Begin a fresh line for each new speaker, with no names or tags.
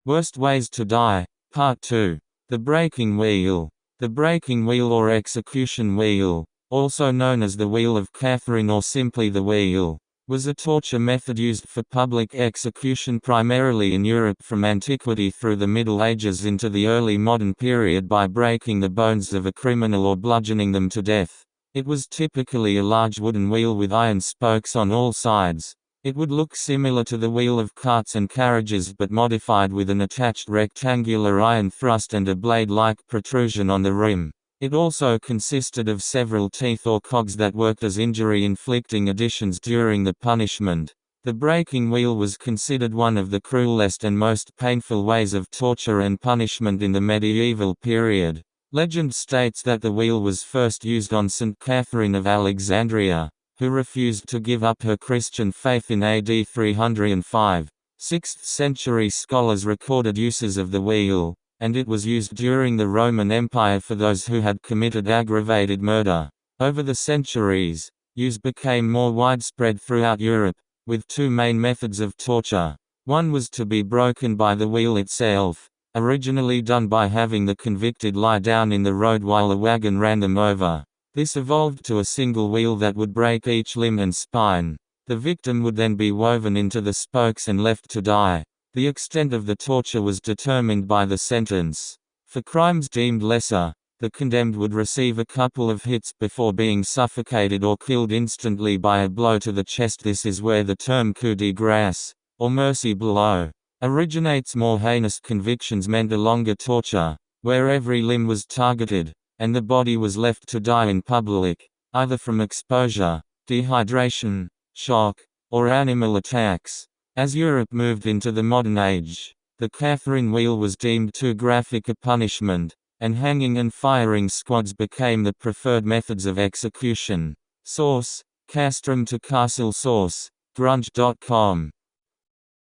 Worst Ways to Die, Part 2. The Breaking Wheel. The breaking wheel or execution wheel, also known as the Wheel of Catherine or simply the wheel, was a torture method used for public execution primarily in Europe from antiquity through the Middle Ages into the early modern period by breaking the bones of a criminal or bludgeoning them to death. It was typically a large wooden wheel with iron spokes on all sides. It would look similar to the wheel of carts and carriages but modified with an attached rectangular iron thrust and a blade-like protrusion on the rim. It also consisted of several teeth or cogs that worked as injury-inflicting additions during the punishment. The breaking wheel was considered one of the cruelest and most painful ways of torture and punishment in the medieval period. Legend states that the wheel was first used on St. Catherine of Alexandria, who refused to give up her Christian faith in AD 305. 6th century scholars recorded uses of the wheel, and it was used during the Roman Empire for those who had committed aggravated murder. Over the centuries, use became more widespread throughout Europe, with two main methods of torture. One was to be broken by the wheel itself, originally done by having the convicted lie down in the road while a wagon ran them over. This evolved to a single wheel that would break each limb and spine. The victim would then be woven into the spokes and left to die. The extent of the torture was determined by the sentence. For crimes deemed lesser, the condemned would receive a couple of hits before being suffocated or killed instantly by a blow to the chest. This is where the term coup de grâce, or mercy blow, originates. More heinous convictions meant a longer torture, where every limb was targeted, and the body was left to die in public, either from exposure, dehydration, shock, or animal attacks. As Europe moved into the modern age, the Catherine wheel was deemed too graphic a punishment, and hanging and firing squads became the preferred methods of execution. Source: Castrum to Castle. Source: grunge.com